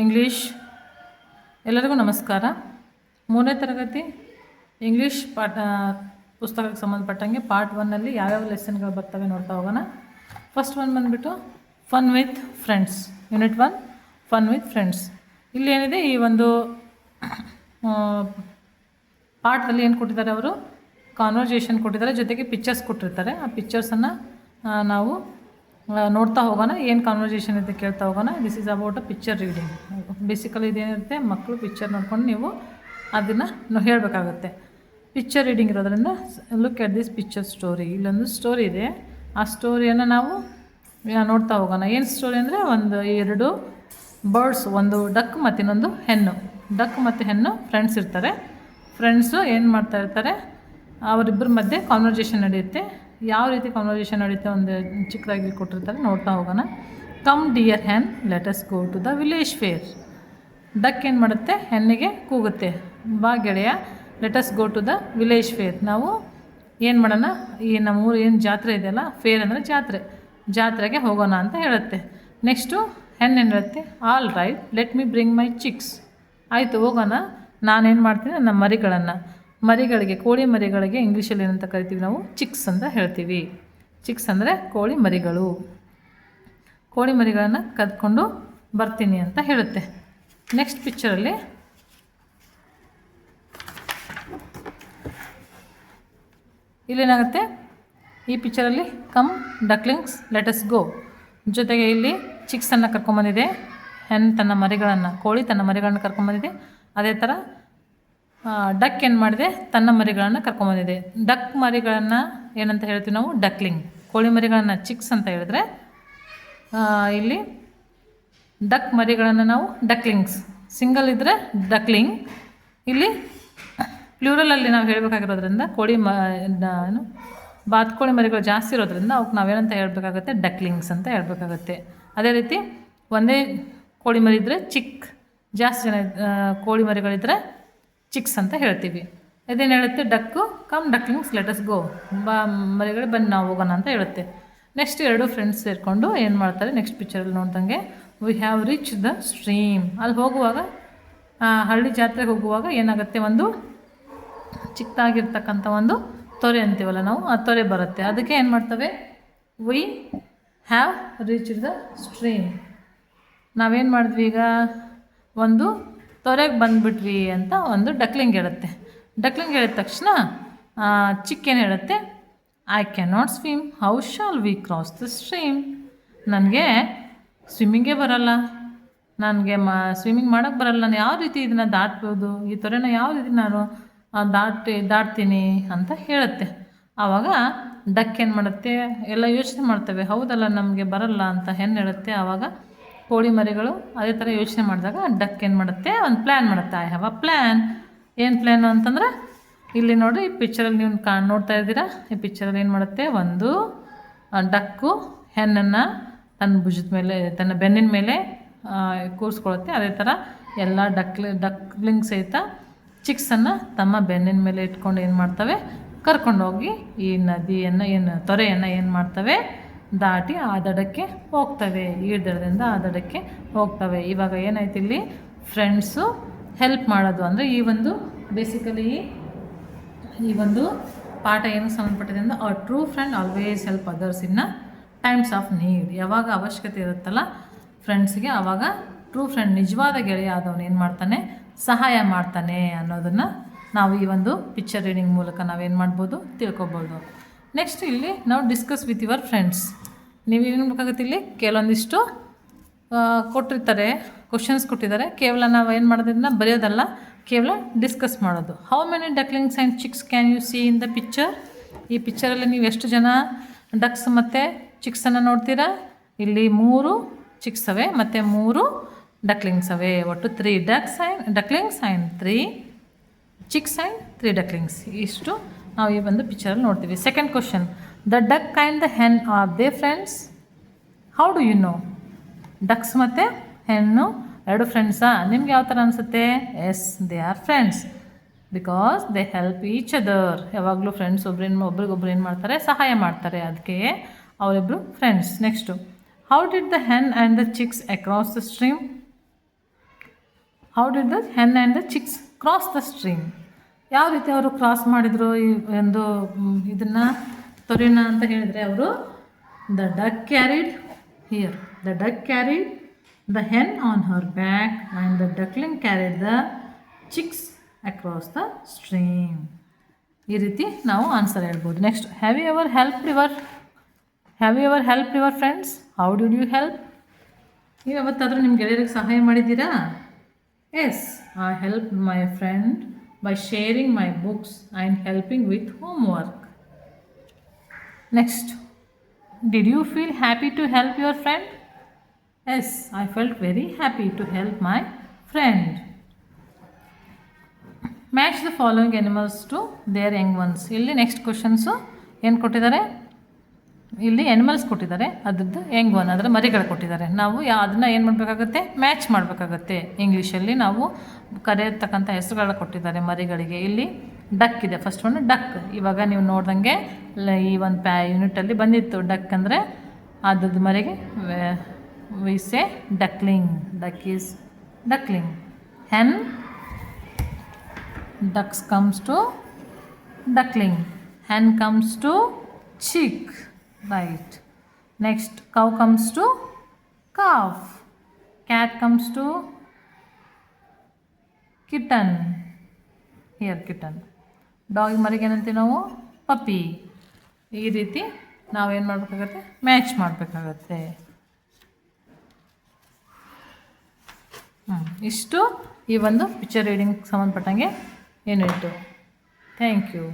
English ಎಲ್ಲರಿಗೂ ನಮಸ್ಕಾರ. 3ನೇ ತರಗತಿ ಇಂಗ್ಲೀಷ್ ಪುಸ್ತಕಕ್ಕೆ ಸಂಬಂಧಪಟ್ಟಂಗೆ ಪಾರ್ಟ್ 1ನಲ್ಲಿ ಯಾವ್ಯಾವ ಲೆಸನ್ಗಳು ಬರ್ತವೆ ನೋಡ್ತಾ ಹೋಗೋಣ. ಫಸ್ಟ್ ಒನ್ ಬಂದುಬಿಟ್ಟು fun with friends, unit 1 fun with friends. ಇಲ್ಲಿ ಏನಿದೆ, ಈ ಒಂದು ಪಾರ್ಟ್ದಲ್ಲಿ ಏನು ಕೊಟ್ಟಿದ್ದಾರೆ, ಅವರು ಕಾನ್ವರ್ಜೇಷನ್ ಕೊಟ್ಟಿದ್ದಾರೆ, ಜೊತೆಗೆ ಪಿಕ್ಚರ್ಸ್ ಕೊಟ್ಟಿರ್ತಾರೆ. ಆ ಪಿಕ್ಚರ್ಸನ್ನು ನಾವು ನೋಡ್ತಾ ಹೋಗೋಣ. ಏನು ಕಾನ್ವರ್ಜೇಷನ್ ಇದೆ ಕೇಳ್ತಾ ಹೋಗೋಣ. This is about a picture reading. Basically ಇದೇನಿರುತ್ತೆ, ಮಕ್ಕಳು ಪಿಕ್ಚರ್ ನೋಡ್ಕೊಂಡು ನೀವು ಅದನ್ನು ಹೇಳಬೇಕಾಗುತ್ತೆ. ಪಿಕ್ಚರ್ ರೀಡಿಂಗ್ ಇರೋದ್ರಿಂದ look at this picture story. ಇಲ್ಲೊಂದು ಸ್ಟೋರಿ ಇದೆ, ಆ ಸ್ಟೋರಿಯನ್ನು ನಾವು ನೋಡ್ತಾ ಹೋಗೋಣ. ಏನು ಸ್ಟೋರಿ ಅಂದರೆ, ಎರಡು ಬರ್ಡ್ಸ್, ಒಂದು ಡಕ್ ಮತ್ತು ಇನ್ನೊಂದು ಹೆಣ್ಣು. ಡಕ್ ಮತ್ತು ಹೆಣ್ಣು ಫ್ರೆಂಡ್ಸ್ ಇರ್ತಾರೆ. ಫ್ರೆಂಡ್ಸು ಏನು ಮಾಡ್ತಾ ಇರ್ತಾರೆ, ಅವರಿಬ್ಬರ ಮಧ್ಯೆ ಕಾನ್ವರ್ಜೇಷನ್ ನಡೆಯುತ್ತೆ. ಯಾವ ರೀತಿ ಕಾನ್ವರ್ಜೇಷನ್ ನಡೆಯುತ್ತೆ ಒಂದು ಚಿಕ್ಕದಾಗಿ ಕೊಟ್ಟಿರ್ತಾರೆ, ನೋಡ್ತಾ ಹೋಗೋಣ. Come dear hen, let us go to the village fair. Duck ಏನು ಮಾಡುತ್ತೆ, ಹೆಣ್ಣಿಗೆ ಕೂಗುತ್ತೆ, ಬಾ ಗೆಳೆಯ, let us go to the village fair. ನಾವು ಏನು ಮಾಡೋಣ, ಈ ನಮ್ಮೂರು ಏನು ಜಾತ್ರೆ ಇದೆಯಲ್ಲ, ಫೇರ್ ಅಂದರೆ ಜಾತ್ರೆಗೆ ಹೋಗೋಣ ಅಂತ ಹೇಳುತ್ತೆ. ನೆಕ್ಸ್ಟು ಹೆಣ್ಣು ಏನು ಹೇಳುತ್ತೆ, all right, let me bring ಮೈ ಚಿಕ್ಸ್. ಆಯಿತು ಹೋಗೋಣ, ನಾನೇನು ಮಾಡ್ತೀನಿ, ನನ್ನ ಮರಿಗಳಿಗೆ, ಕೋಳಿ ಮರಿಗಳಿಗೆ ಇಂಗ್ಲೀಷಲ್ಲಿ ಏನಂತ ಕರಿತೀವಿ ನಾವು, ಚಿಕ್ಸ್ ಅಂತ ಹೇಳ್ತೀವಿ. ಚಿಕ್ಸ್ ಅಂದರೆ ಕೋಳಿ ಮರಿಗಳು. ಕೋಳಿ ಮರಿಗಳನ್ನು ಕದ್ಕೊಂಡು ಬರ್ತೀನಿ ಅಂತ ಹೇಳುತ್ತೆ. ನೆಕ್ಸ್ಟ್ ಪಿಕ್ಚರಲ್ಲಿ ಇಲ್ಲೇನಾಗುತ್ತೆ, ಈ ಪಿಕ್ಚರಲ್ಲಿ ಕಮ್ ಡಕ್ಲಿಂಗ್ಸ್ ಲೆಟ್ ಅಸ್ ಗೋ. ಜೊತೆಗೆ ಇಲ್ಲಿ ಚಿಕ್ಸನ್ನು ಕರ್ಕೊಂಬಂದಿದೆ, ಹೆಣ್ಣು ತನ್ನ ಮರಿಗಳನ್ನು, ಕೋಳಿ ತನ್ನ ಮರಿಗಳನ್ನು ಕರ್ಕೊಂಬಂದಿದೆ. ಅದೇ ಥರ ಡಕ್ ಏನು ಮಾಡಿದೆ, ತನ್ನ ಮರಿಗಳನ್ನು ಕರ್ಕೊಂಬಂದಿದೆ. ಡಕ್ ಮರಿಗಳನ್ನು ಏನಂತ ಹೇಳ್ತೀವಿ ನಾವು, ಡಕ್ಲಿಂಗ್. ಕೋಳಿ ಮರಿಗಳನ್ನು ಚಿಕ್ಸ್ ಅಂತ ಹೇಳಿದ್ರೆ, ಇಲ್ಲಿ ಡಕ್ ಮರಿಗಳನ್ನು ನಾವು ಡಕ್ಲಿಂಗ್ಸ್, ಸಿಂಗಲ್ ಇದ್ದರೆ ಡಕ್ಲಿಂಗ್. ಇಲ್ಲಿ ಪ್ಲೂರಲಲ್ಲಿ ನಾವು ಹೇಳಬೇಕಾಗಿರೋದ್ರಿಂದ ಬಾತುಕೋಳಿ ಮರಿಗಳು ಜಾಸ್ತಿ ಇರೋದ್ರಿಂದ ಅವಕ್ಕೆ ನಾವೇನಂತ ಹೇಳಬೇಕಾಗುತ್ತೆ, ಡಕ್ಲಿಂಗ್ಸ್ ಅಂತ ಹೇಳಬೇಕಾಗುತ್ತೆ. ಅದೇ ರೀತಿ ಒಂದೇ ಕೋಳಿ ಮರಿ ಇದ್ದರೆ ಚಿಕ್, ಜಾಸ್ತಿ ಜನ ಕೋಳಿ ಮರಿಗಳಿದ್ದರೆ ಚಿಕ್ಸ್ ಅಂತ ಹೇಳ್ತೀವಿ. ಇದೇನು ಹೇಳುತ್ತೆ, duck come ducklings let us go, ಮರಿಗಳು ಬನ್ನಿ ನಾವು ಹೋಗೋಣ ಅಂತ ಹೇಳುತ್ತೆ. ನೆಕ್ಸ್ಟ್ ಎರಡು ಫ್ರೆಂಡ್ಸ್ ಸೇರಿಕೊಂಡು ಏನು ಮಾಡ್ತಾರೆ, ನೆಕ್ಸ್ಟ್ ಪಿಕ್ಚರಲ್ಲಿ ನೋಡ್ದಂಗೆ, we have reach the stream. ಅಲ್ಲಿ ಹೋಗುವಾಗ, ಹಳ್ಳಿ ಜಾತ್ರೆಗೆ ಹೋಗುವಾಗ ಏನಾಗುತ್ತೆ, ಒಂದು ಚಿಕ್ಕದಾಗಿರ್ತಕ್ಕಂಥ ಒಂದು ತೊರೆ ಅಂತೀವಲ್ಲ ನಾವು, ಆ ತೊರೆ ಬರುತ್ತೆ. ಅದಕ್ಕೆ ಏನು ಮಾಡ್ತವೆ, we have reach the stream. ನಾವೇನು ಮಾಡಿದ್ವಿ, ಈಗ ಒಂದು ತೊರೆಗೆ ಬಂದುಬಿಟ್ವಿ ಅಂತ ಒಂದು ಡಕ್ಲಿಂಗ್ ಹೇಳುತ್ತೆ. ಡಕ್ಲಿಂಗ್ ಹೇಳಿದ ತಕ್ಷಣ ಚಿಕ್ಕೇನು ಹೇಳುತ್ತೆ, I can not swim, how shall we cross the stream. ನನಗೆ ಸ್ವಿಮ್ಮಿಂಗೇ ಬರಲ್ಲ, ನನಗೆ ಸ್ವಿಮ್ಮಿಂಗ್ ಮಾಡೋಕ್ಕೆ ಬರಲ್ಲ, ನಾನು ಯಾವ ರೀತಿ ಇದನ್ನು ದಾಟ್ಬೋದು, ಈ ತೊರೆನ ಯಾವ ರೀತಿ ನಾನು ದಾಟ್ತೀನಿ ಅಂತ ಹೇಳುತ್ತೆ. ಆವಾಗ ಡಕ್ ಏನು ಮಾಡುತ್ತೆ, ಎಲ್ಲ ಯೋಚನೆ ಮಾಡ್ತವೆ, ಹೌದಲ್ಲ ನಮಗೆ ಬರಲ್ಲ ಅಂತ ಹೆಣ್ಣು ಹೇಳುತ್ತೆ. ಆವಾಗ ಕೋಳಿ ಮರಿಗಳು ಅದೇ ಥರ ಯೋಚನೆ ಮಾಡಿದಾಗ ಡಕ್ ಏನು ಮಾಡುತ್ತೆ, ಒಂದು ಪ್ಲ್ಯಾನ್ ಮಾಡುತ್ತೆ. I have a plan. ಏನು ಪ್ಲ್ಯಾನು ಅಂತಂದ್ರೆ, ಇಲ್ಲಿ ನೋಡಿ ಈ ಪಿಕ್ಚರಲ್ಲಿ ನೀವು ನೋಡ್ತಾ ಇದ್ದೀರಾ, ಈ ಪಿಕ್ಚರಲ್ಲಿ ಏನು ಮಾಡುತ್ತೆ, ಒಂದು ಡಕ್ಕು ಹೆಣ್ಣನ್ನು ತನ್ನ ಭುಜದ ಮೇಲೆ, ತನ್ನ ಬೆನ್ನಿನ ಮೇಲೆ ಕೂರಿಸ್ಕೊಳುತ್ತೆ. ಅದೇ ಥರ ಎಲ್ಲ ಡಕ್ಲಿಂಗ್ ಸಹಿತ ಚಿಕ್ಸನ್ನು ತಮ್ಮ ಬೆನ್ನಿನ ಮೇಲೆ ಇಟ್ಕೊಂಡು ಏನು ಮಾಡ್ತವೆ, ಕರ್ಕೊಂಡೋಗಿ ಈ ತೊರೆಯನ್ನು ಏನು ಮಾಡ್ತವೆ, ದಾಟಿ ಆ ದಡಕ್ಕೆ ಹೋಗ್ತವೆ. ಈ ದಡದಿಂದ ಆ ದಡಕ್ಕೆ ಹೋಗ್ತವೆ. ಇವಾಗ ಏನಾಯ್ತು, ಇಲ್ಲಿ ಫ್ರೆಂಡ್ಸು ಹೆಲ್ಪ್ ಮಾಡೋದು ಅಂದರೆ, ಈ ಒಂದು ಬೇಸಿಕಲಿ ಈ ಒಂದು ಪಾಠ ಏನು ಸಂಬಂಧಪಟ್ಟಿದೆ ಅಂದರೆ, a true friend always help others in times of need. ಯಾವಾಗ ಅವಶ್ಯಕತೆ ಇರುತ್ತಲ್ಲ ಫ್ರೆಂಡ್ಸಿಗೆ, ಆವಾಗ ಟ್ರೂ ಫ್ರೆಂಡ್, ನಿಜವಾದ ಗೆಳೆಯ ಆದವನು ಏನು ಮಾಡ್ತಾನೆ, ಸಹಾಯ ಮಾಡ್ತಾನೆ ಅನ್ನೋದನ್ನು ನಾವು ಈ ಒಂದು ಪಿಕ್ಚರ್ ರೀಡಿಂಗ್ ಮೂಲಕ ನಾವೇನು ಮಾಡ್ಬೋದು, ತಿಳ್ಕೊಬೋದು. ನೆಕ್ಸ್ಟ್ ಇಲ್ಲಿ ನಾವು ಡಿಸ್ಕಸ್ ವಿತ್ ಯುವರ್ ಫ್ರೆಂಡ್ಸ್. ನೀವೇನು ಬೇಕಾಗುತ್ತೆ, ಇಲ್ಲಿ ಕೆಲವೊಂದಿಷ್ಟು ಕೊಟ್ಟಿರ್ತಾರೆ, ಕ್ವಶನ್ಸ್ ಕೊಟ್ಟಿದ್ದಾರೆ. ಕೇವಲ ನಾವು ಏನು ಮಾಡೋದನ್ನ ಬರೆಯೋದಲ್ಲ, ಕೇವಲ ಡಿಸ್ಕಸ್ ಮಾಡೋದು. How many ducklings and chicks can you see in the picture. ಈ ಪಿಕ್ಚರಲ್ಲಿ ನೀವು ಎಷ್ಟು ಜನ ಡಕ್ಸ್ ಮತ್ತು ಚಿಕ್ಸನ್ನು ನೋಡ್ತೀರಾ. ಇಲ್ಲಿ 3 ಚಿಕ್ಸ್ ಅವೆ ಮತ್ತು 3 ಡಕ್ಲಿಂಗ್ಸ್ ಅವೆ. ಒಟ್ಟು 3 ducklings and 3 chicks and 3 ducklings. ಇಷ್ಟು ನಾವು ಈ ಒಂದು ಪಿಕ್ಚರಲ್ಲಿ ನೋಡ್ತೀವಿ. Second question, the duck and the hen are they friends, how do you know. Ducks ಮತ್ತು ಹೆಣ್ಣು ಎರಡು ಫ್ರೆಂಡ್ಸಾ? ನಿಮ್ಗೆ ಯಾವ ಥರ ಅನಿಸುತ್ತೆ? Yes, they are friends, because they help each other. ಯಾವಾಗಲೂ ಫ್ರೆಂಡ್ಸ್ ಒಬ್ರಿಗೊಬ್ರು ಏನು ಮಾಡ್ತಾರೆ, ಸಹಾಯ ಮಾಡ್ತಾರೆ. ಅದಕ್ಕೆ ಅವರಿಬ್ಬರು friends. Next, how did the hen and the chicks across the stream. How did the hen and the chicks cross the stream? ಯಾವ ರೀತಿ ಅವರು ಕ್ರಾಸ್ ಮಾಡಿದರು ಈ ಒಂದು ಇದನ್ನು ತೊರೆನ ಅಂತ ಹೇಳಿದರೆ ಅವರು the duck carried here the duck carried the hen on her back and the duckling carried the chicks across the stream. ಈ ರೀತಿ ನಾವು ಆನ್ಸರ್ ಹೇಳ್ಬೋದು. Next, have you ever help your friends? How did you help? ನೀವು ಯಾವತ್ತಾದರೂ ನಿಮ್ಮ ಗೆಳೆಯರಿಗೆ ಸಹಾಯ ಮಾಡಿದ್ದೀರಾ? Yes, I help my friend by sharing my books and helping with homework. Next, did you feel happy to help your friend? Yes, I felt very happy to help my friend. Match the following animals to their young ones. ಇಲ್ಲಿ next questions ಏನು ಕೊಟ್ಟಿದ್ದಾರೆ? ಇಲ್ಲಿ animals ಕೊಟ್ಟಿದ್ದಾರೆ, ಅದ್ರದ್ದು Young one ಅದರ ಮರಿಗಳು ಕೊಟ್ಟಿದ್ದಾರೆ. ನಾವು ಅದನ್ನು ಏನು ಮಾಡಬೇಕಾಗತ್ತೆ? ಮ್ಯಾಚ್ ಮಾಡಬೇಕಾಗತ್ತೆ. ಇಂಗ್ಲೀಷಲ್ಲಿ ನಾವು ಕರೆಯತಕ್ಕಂಥ ಹೆಸರುಗಳ ಕೊಟ್ಟಿದ್ದಾರೆ ಮರಿಗಳಿಗೆ. ಇಲ್ಲಿ ಡಕ್ ಇದೆ, ಫಸ್ಟ್ ಒಂದು ಡಕ್. ಇವಾಗ ನೀವು ನೋಡ್ದಂಗೆ ಈ ಒಂದು ಯೂನಿಟಲ್ಲಿ ಬಂದಿತ್ತು ಡಕ್ ಅಂದರೆ ಅದ್ರದ್ದು ಮರಿಗೆ we say duckling. Duck is duckling. Hen, ducks comes to duckling. Hen comes to chick. Right. Next, cow comes to calf. Cat comes to kitten. Here kitten. Dog ಮರಿಗೆ ಏನಂತೀವಿ ನಾವು? ಪಪ್ಪಿ. ಈ ರೀತಿ ನಾವೇನು ಮಾಡಬೇಕಾಗತ್ತೆ? ಮ್ಯಾಚ್ ಮಾಡಬೇಕಾಗತ್ತೆ. ಇಷ್ಟು ಈ ಒಂದು ಪಿಕ್ಚರ್ ರೀಡಿಂಗ್ ಸಂಬಂಧಪಟ್ಟಂಗೆ ಏನಿತ್ತು. Thank you.